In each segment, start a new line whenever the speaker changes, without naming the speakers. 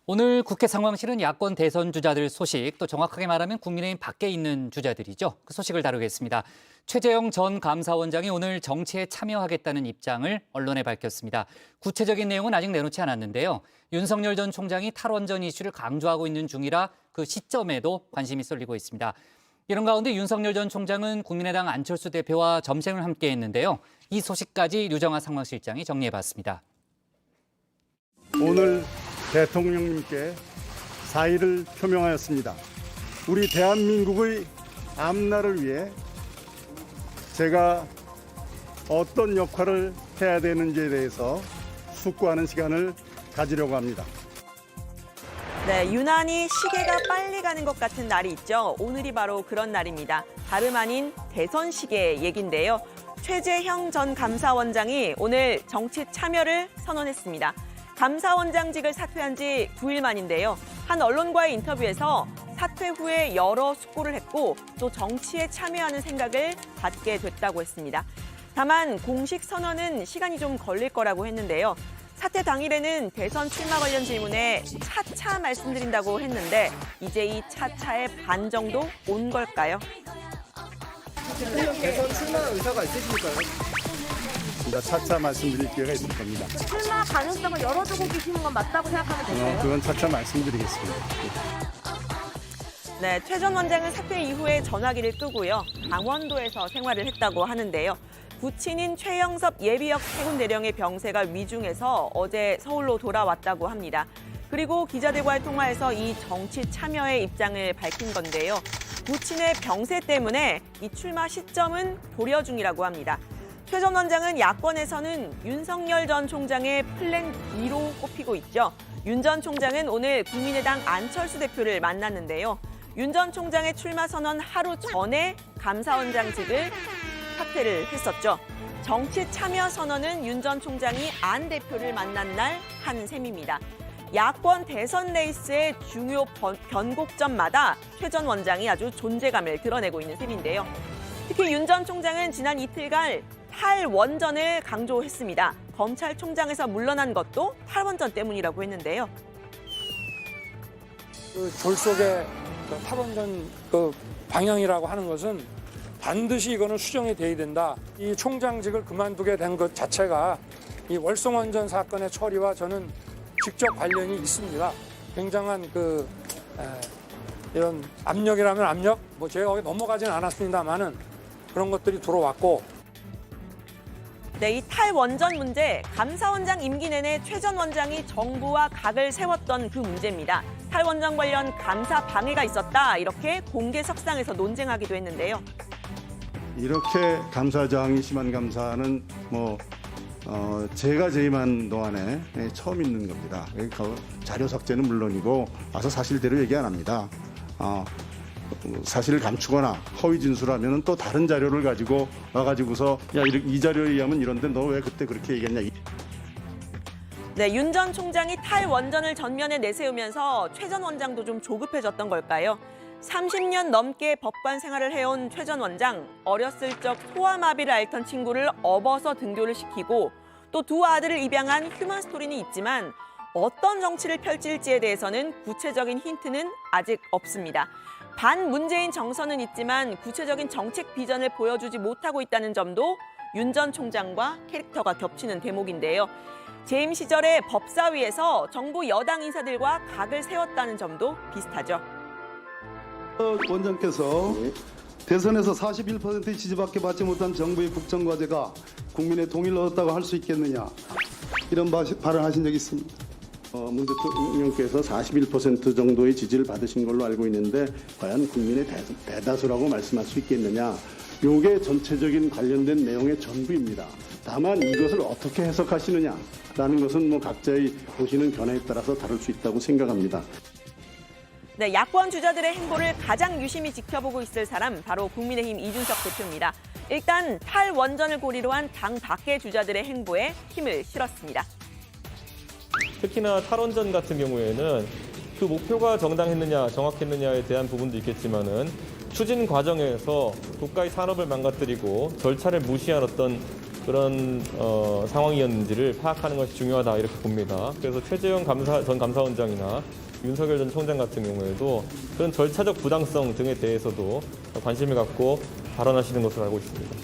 오늘 국회 상황실은 야권 대선 주자들 소식, 또 정확하게 말하면 국민의힘 밖에 있는 주자들이죠. 그 소식을 다루겠습니다. 최재형 전 감사원장이 오늘 정치에 참여하겠다는 입장을 언론에 밝혔습니다. 구체적인 내용은 아직 내놓지 않았는데요. 윤석열 전 총장이 탈원전 이슈를 강조하고 있는 중이라 그 시점에도 관심이 쏠리고 있습니다. 이런 가운데 윤석열 전 총장은 국민의당 안철수 대표와 점심을 함께 했는데요. 이 소식까지 류정아 상황실장이 정리해봤습니다.
오늘 대통령님께 사의를 표명하였습니다. 우리 대한민국의 앞날을 위해 제가 어떤 역할을 해야 되는지에 대해서 숙고하는 시간을 가지려고 합니다.
네, 유난히 시계가 빨리 가는 것 같은 날이 있죠. 오늘이 바로 그런 날입니다. 다름 아닌 대선 시계 얘긴데요. 최재형 전 감사원장이 오늘 정치 참여를 선언했습니다. 감사원장직을 사퇴한 지 9일 만인데요. 한 언론과의 인터뷰에서 사퇴 후에 여러 숙고를 했고 또 정치에 참여하는 생각을 갖게 됐다고 했습니다. 다만 공식 선언은 시간이 좀 걸릴 거라고 했는데요. 사퇴 당일에는 대선 출마 관련 질문에 차차 말씀드린다고 했는데 이제 이 차차의 반 정도 온 걸까요?
대선 출마 의사가 있으십니까요?
차차 말씀드릴 기회가 있을 겁니다.
출마 가능성을 열어두고 계시는 건 맞다고 생각하면 될까요?
그건 차차 말씀드리겠습니다.
네, 최 전 원장은 사퇴 이후에 전화기를 끄고요. 강원도에서 생활을 했다고 하는데요. 부친인 최영섭 예비역 해군대령의 병세가 위중해서 어제 서울로 돌아왔다고 합니다. 그리고 기자들과의 통화에서 이 정치 참여의 입장을 밝힌 건데요. 부친의 병세 때문에 이 출마 시점은 고려 중이라고 합니다. 최 전 원장은 야권에서는 윤석열 전 총장의 플랜 B로 꼽히고 있죠. 윤 전 총장은 오늘 국민의당 안철수 대표를 만났는데요. 윤 전 총장의 출마 선언 하루 전에 감사원장직을 사퇴를 했었죠. 정치 참여 선언은 윤 전 총장이 안 대표를 만난 날 한 셈입니다. 야권 대선 레이스의 중요 변곡점마다 최 전 원장이 아주 존재감을 드러내고 있는 셈인데요. 특히 윤 전 총장은 지난 이틀간 탈원전을 강조했습니다. 검찰총장에서 물러난 것도 탈원전 때문이라고 했는데요.
졸 속의 탈원전 방향이라고 하는 것은 반드시 이거는 수정이 돼야 된다. 이 총장직을 그만두게 된 것 자체가 이 월성원전 사건의 처리와 저는 직접 관련이 있습니다. 굉장한 이런 압력이라면 압력, 제가 거기 넘어가지는 않았습니다만은 그런 것들이 들어왔고.
네, 이 탈원전 문제, 감사원장 임기 내내 최 전 원장이 정부와 각을 세웠던 그 문제입니다. 탈원전 관련 감사 방해가 있었다, 이렇게 공개석상에서 논쟁하기도 했는데요.
이렇게 감사장이 심한 감사는 제가 재임한 동안에 처음 있는 겁니다. 자료 삭제는 물론이고 와서 사실대로 얘기 안 합니다. 사실을 감추거나 허위 진술하면 또 다른 자료를 가지고 와가지고서 이 자료에 의하면 이런데 너 왜 그때 그렇게 얘기했냐.
네, 윤 전 총장이 탈원전을 전면에 내세우면서 최 전 원장도 좀 조급해졌던 걸까요? 30년 넘게 법관 생활을 해온 최 전 원장, 어렸을 적 소아마비를 앓던 친구를 업어서 등교를 시키고 또 두 아들을 입양한 휴먼 스토리는 있지만 어떤 정치를 펼칠지에 대해서는 구체적인 힌트는 아직 없습니다. 반문재인 정서는 있지만 구체적인 정책 비전을 보여주지 못하고 있다는 점도 윤 전 총장과 캐릭터가 겹치는 대목인데요. 재임 시절에 법사위에서 정부 여당 인사들과 각을 세웠다는 점도 비슷하죠.
원장께서 대선에서 41%의 지지밖에 받지 못한 정부의 국정과제가 국민의 동의를 얻었다고 할 수 있겠느냐, 이런 발언하신 적이 있습니다. 문 대통령께서 41% 정도의 지지를 받으신 걸로 알고 있는데 과연 국민의 대다수라고 말씀할 수 있겠느냐. 이게 전체적인 관련된 내용의 전부입니다. 다만 이것을 어떻게 해석하시느냐라는 것은 각자의 보시는 견해에 따라서 다를 수 있다고 생각합니다.
네, 야권 주자들의 행보를 가장 유심히 지켜보고 있을 사람, 바로 국민의힘 이준석 대표입니다. 일단 탈원전을 고리로 한 당 밖의 주자들의 행보에 힘을 실었습니다.
특히나 탈원전 같은 경우에는 그 목표가 정당했느냐, 정확했느냐에 대한 부분도 있겠지만은 추진 과정에서 국가의 산업을 망가뜨리고 절차를 무시한 어떤 그런 상황이었는지를 파악하는 것이 중요하다 이렇게 봅니다. 그래서 최재형 전 감사원장이나 윤석열 전 총장 같은 경우에도 그런 절차적 부당성 등에 대해서도 관심을 갖고 발언하시는 것으로 알고 있습니다.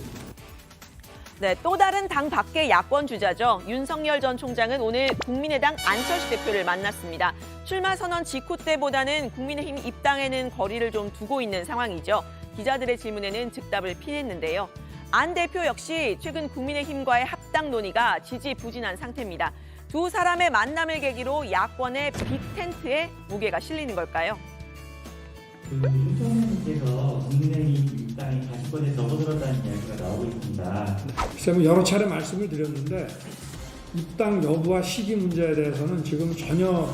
네, 또 다른 당 밖의 야권 주자죠. 윤석열 전 총장은 오늘 국민의당 안철수 대표를 만났습니다. 출마 선언 직후 때보다는 국민의힘 입당에는 거리를 좀 두고 있는 상황이죠. 기자들의 질문에는 즉답을 피했는데요. 안 대표 역시 최근 국민의힘과의 합당 논의가 지지부진한 상태입니다. 두 사람의 만남을 계기로 야권의 빅텐트에 무게가 실리는 걸까요?
윤석열님께서 국민의힘 입당이 다수권에 접어들었다는 이야기가 나오고 있습니다.
글쎄 여러 차례 말씀을 드렸는데 입당 여부와 시기 문제에 대해서는 지금 전혀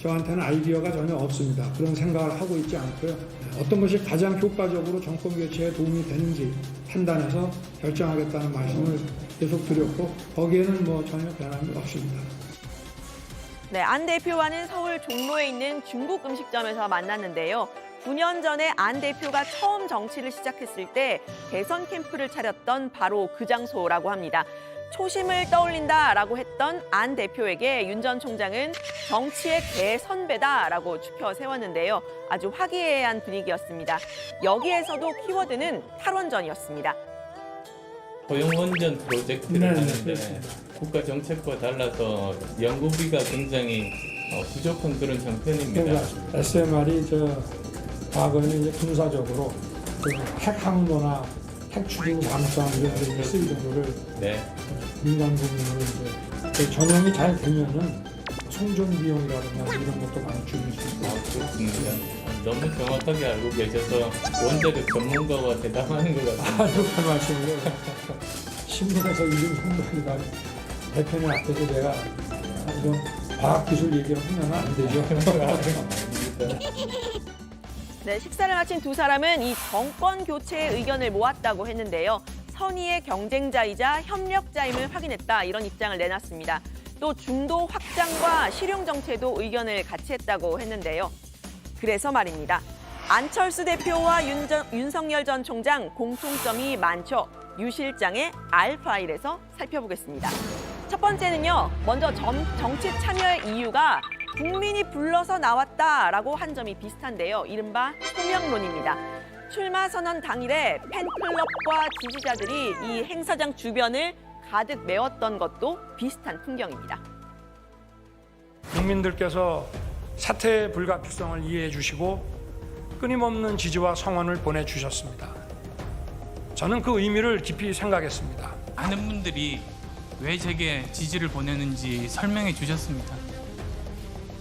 저한테는 아이디어가 전혀 없습니다. 그런 생각을 하고 있지 않고요. 어떤 것이 가장 효과적으로 정권 교체에 도움이 되는지 판단해서 결정하겠다는 말씀을 계속 드렸고 거기에는 뭐 전혀 변함이 없습니다.
네, 안 대표와는 서울 종로에 있는 중국 음식점에서 만났는데요. 9년 전에 안 대표가 처음 정치를 시작했을 때 대선 캠프를 차렸던 바로 그 장소라고 합니다. 초심을 떠올린다라고 했던 안 대표에게 윤 전 총장은 정치의 대선배다라고 추켜 세웠는데요. 아주 화기애애한 분위기였습니다. 여기에서도 키워드는 탈원전이었습니다.
고용원전 프로젝트를 하는데 국가 정책과 달라서 연구비가 굉장히 부족한 그런 형편입니다.
그러니까 SMR이 과거에는 이제 군사적으로 핵 항모나 핵 추진 잠수함 이런 데 쓸 정도를
네.
민간 부문으로 이제 전형이 잘 되면은 송전 비용이라든가 이런 것도 많이 줄일 수 있고.
그렇습니다. 너무 정확하게 알고 계셔서 원자력 전문가와 대담하는 것 같습니다.
이렇게 말씀을 신문에서 이름 성동이가 대표님 앞에서 내가 이런 과학기술 얘기를 하면 안 되죠.
네, 식사를 마친 두 사람은 이 정권 교체의 의견을 모았다고 했는데요. 선의의 경쟁자이자 협력자임을 확인했다 이런 입장을 내놨습니다. 또 중도 확장과 실용 정체도 의견을 같이 했다고 했는데요. 그래서 말입니다. 안철수 대표와 윤석열 전 총장 공통점이 많죠. 유 실장의 알파일에서 살펴보겠습니다. 첫 번째는요. 먼저 정치 참여의 이유가 국민이 불러서 나왔다라고 한 점이 비슷한데요. 이른바 소명론입니다. 출마 선언 당일에 팬클럽과 지지자들이 이 행사장 주변을 가득 메웠던 것도 비슷한 풍경입니다.
국민들께서 사태의 불가피성을 이해해 주시고 끊임없는 지지와 성원을 보내주셨습니다. 저는 그 의미를 깊이 생각했습니다.
많은 분들이 왜 제게 지지를 보내는지 설명해 주셨습니다.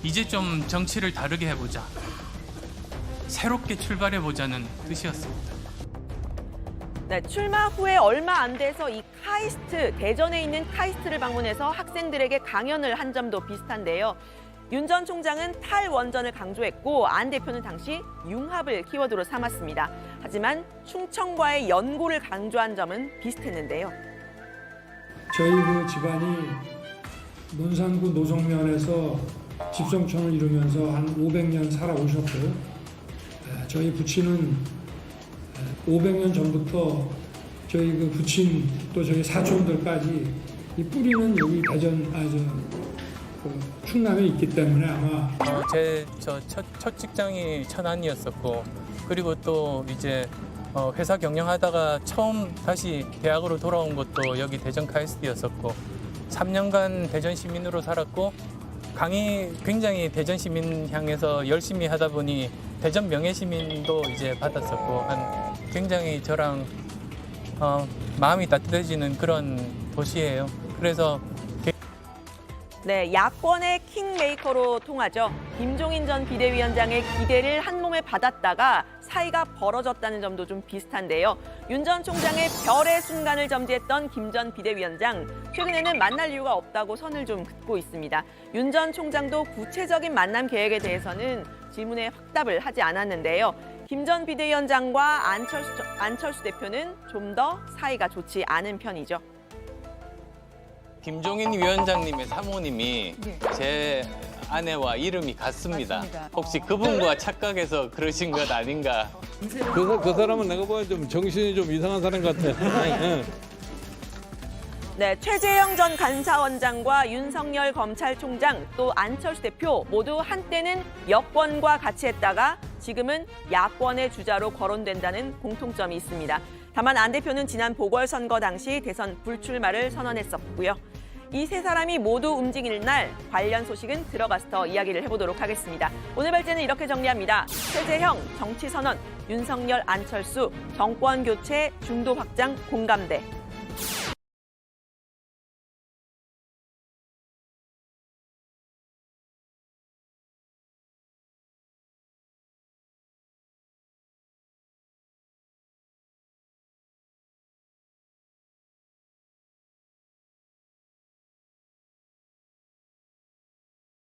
이제 좀 정치를 다르게 해보자. 새롭게 출발해보자는 뜻이었습니다.
네, 출마 후에 얼마 안 돼서 이 카이스트, 대전에 있는 카이스트를 방문해서 학생들에게 강연을 한 점도 비슷한데요. 윤 전 총장은 탈원전을 강조했고 안 대표는 당시 융합을 키워드로 삼았습니다. 하지만 충청과의 연고를 강조한 점은 비슷했는데요.
저희 그 집안이 논산구 노성면에서 집성촌을 이루면서 한 500년 살아오셨고 저희 부친은 500년 전부터 저희 그 부친 또 저희 사촌들까지 이 뿌리는 여기 대전 충남에 있기 때문에 아마
제 첫 직장이 천안이었었고 그리고 또 이제 회사 경영하다가 처음 다시 대학으로 돌아온 것도 여기 대전 카이스트였었고 3년간 대전 시민으로 살았고 강의 굉장히 대전 시민 향해서 열심히 하다 보니 대전 명예시민도 이제 받았었고 한 굉장히 저랑 마음이 따뜻해지는 그런 도시예요. 그래서
네, 야권의 킹메이커로 통하죠. 김종인 전 비대위원장의 기대를 한 몸에 받았다가 사이가 벌어졌다는 점도 좀 비슷한데요. 윤 전 총장의 별의 순간을 점지했던 김 전 비대위원장, 최근에는 만날 이유가 없다고 선을 좀 긋고 있습니다. 윤 전 총장도 구체적인 만남 계획에 대해서는 질문에 확답을 하지 않았는데요. 김 전 비대위원장과 안철수 대표는 좀 더 사이가 좋지 않은 편이죠.
김종인 위원장님의 사모님이 제 아내와 이름이 같습니다.
맞습니다.
혹시 그분과 착각해서 그러신 것 아닌가?
그 사람은 내가 보기엔 좀 정신이 좀 이상한 사람 같아.
네, 최재형 전 감사원장과 윤석열 검찰총장 또 안철수 대표 모두 한때는 여권과 같이 했다가 지금은 야권의 주자로 거론된다는 공통점이 있습니다. 다만 안 대표는 지난 보궐선거 당시 대선 불출마를 선언했었고요. 이 세 사람이 모두 움직일 날 관련 소식은 들어가서 더 이야기를 해보도록 하겠습니다. 오늘 발제는 이렇게 정리합니다. 최재형 정치선언, 윤석열 안철수 정권 교체 중도 확장 공감대.